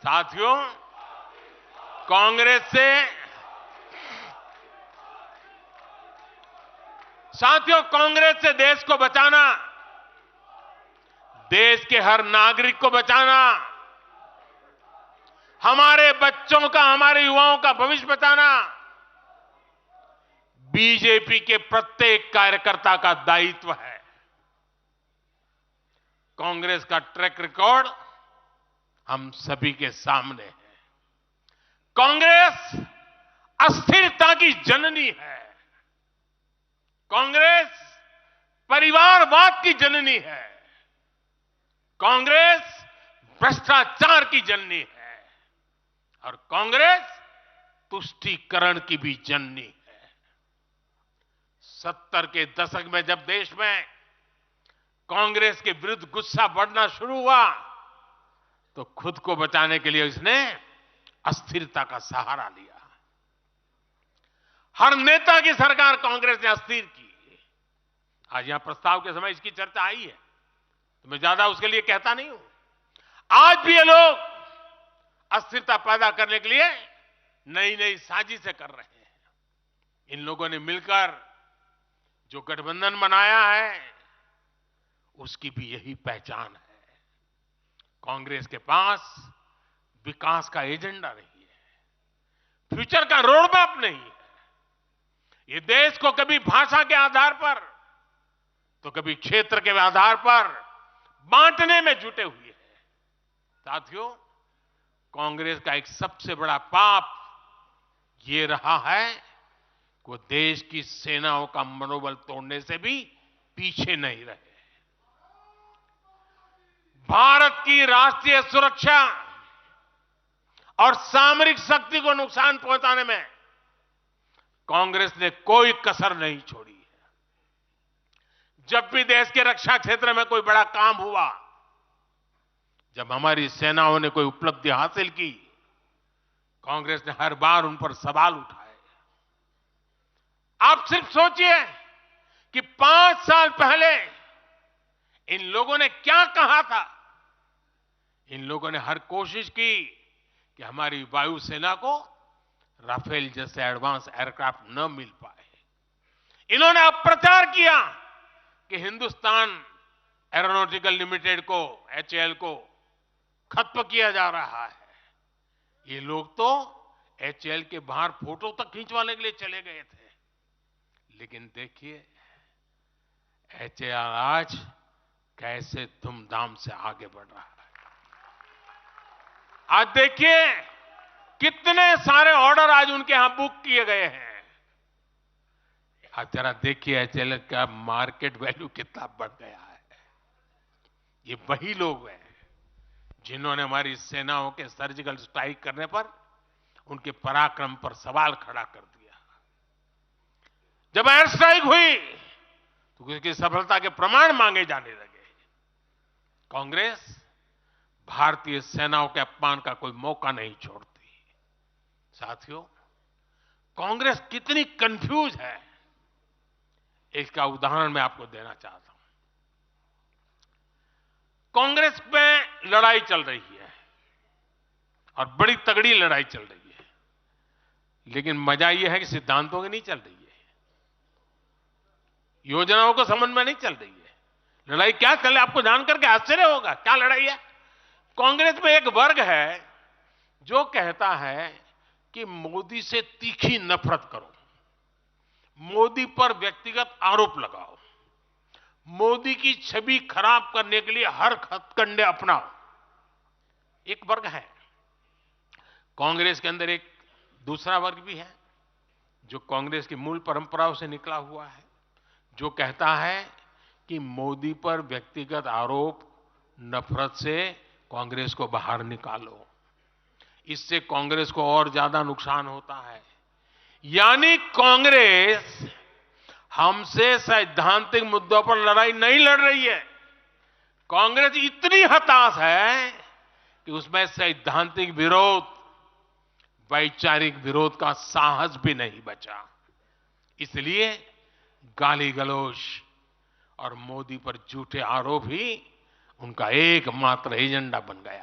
साथियों, कांग्रेस से देश को बचाना, देश के हर नागरिक को बचाना, हमारे बच्चों का, हमारे युवाओं का भविष्य बचाना बीजेपी के प्रत्येक कार्यकर्ता का दायित्व है। कांग्रेस का ट्रैक रिकॉर्ड हम सभी के सामने है। कांग्रेस अस्थिरता की जननी है। कांग्रेस परिवारवाद की जननी है। कांग्रेस भ्रष्टाचार की जननी है और कांग्रेस तुष्टीकरण की भी जननी है। 70 के दशक में जब देश में कांग्रेस के विरुद्ध गुस्सा बढ़ना शुरू हुआ तो खुद को बचाने के लिए इसने अस्थिरता का सहारा लिया। हर नेता की सरकार कांग्रेस ने अस्थिर की। आज यहां प्रस्ताव के समय इसकी चर्चा आई है तो मैं ज्यादा उसके लिए कहता नहीं हूं। आज भी ये लोग अस्थिरता पैदा करने के लिए नई नई साजिशें कर रहे हैं। इन लोगों ने मिलकर जो गठबंधन बनाया है उसकी भी यही पहचान है। कांग्रेस के पास विकास का एजेंडा नहीं है, फ्यूचर का रोड मैप नहीं है। ये देश को कभी भाषा के आधार पर तो कभी क्षेत्र के आधार पर बांटने में जुटे हुए हैं। साथियों, कांग्रेस का एक सबसे बड़ा पाप ये रहा है कि वो देश की सेनाओं का मनोबल तोड़ने से भी पीछे नहीं रहे। भारत की राष्ट्रीय सुरक्षा और सामरिक शक्ति को नुकसान पहुंचाने में कांग्रेस ने कोई कसर नहीं छोड़ी है। जब भी देश के रक्षा क्षेत्र में कोई बड़ा काम हुआ, जब हमारी सेनाओं ने कोई उपलब्धि हासिल की, कांग्रेस ने हर बार उन पर सवाल उठाए। आप सिर्फ सोचिए कि 5 साल पहले इन लोगों ने क्या कहा था। इन लोगों ने हर कोशिश की कि हमारी वायुसेना को राफेल जैसे एडवांस एयरक्राफ्ट न मिल पाए। इन्होंने अब प्रचार किया कि हिंदुस्तान एरोनॉटिकल लिमिटेड को, HAL को खत्म किया जा रहा है। ये लोग तो HAL के बाहर फोटो तक खींचवाने के लिए चले गए थे। लेकिन देखिए HAL आज कैसे धूमधाम से आगे बढ़ रहा है। आज देखिए कितने सारे ऑर्डर आज उनके यहां बुक किए गए हैं। आप जरा देखिए HAL का मार्केट वैल्यू कितना बढ़ गया है। ये वही लोग हैं जिन्होंने हमारी सेनाओं के सर्जिकल स्ट्राइक करने पर उनके पराक्रम पर सवाल खड़ा कर दिया। जब एयर स्ट्राइक हुई तो उसकी सफलता के प्रमाण मांगे जाने लगे। कांग्रेस भारतीय सेनाओं के अपमान का कोई मौका नहीं छोड़ती। साथियों, कांग्रेस कितनी कंफ्यूज है इसका उदाहरण मैं आपको देना चाहता हूं। कांग्रेस में लड़ाई चल रही है और बड़ी तगड़ी लड़ाई चल रही है, लेकिन मजा यह है कि सिद्धांतों की नहीं चल रही है, योजनाओं को समझ में नहीं चल रही है। लड़ाई क्या चल रही है आपको जानकर के आश्चर्य होगा। क्या लड़ाई है? कांग्रेस में एक वर्ग है जो कहता है कि मोदी से तीखी नफरत करो, मोदी पर व्यक्तिगत आरोप लगाओ, मोदी की छवि खराब करने के लिए हर हथकंडे अपनाओ। एक वर्ग है। कांग्रेस के अंदर एक दूसरा वर्ग भी है जो कांग्रेस की मूल परंपराओं से निकला हुआ है, जो कहता है कि मोदी पर व्यक्तिगत आरोप, नफरत से कांग्रेस को बाहर निकालो, इससे कांग्रेस को और ज्यादा नुकसान होता है। यानी कांग्रेस हमसे सैद्धांतिक मुद्दों पर लड़ाई नहीं लड़ रही है। कांग्रेस इतनी हताश है कि उसमें सैद्धांतिक विरोध, वैचारिक विरोध का साहस भी नहीं बचा। इसलिए गाली गलौज और मोदी पर झूठे आरोप ही उनका एकमात्र एजेंडा बन गया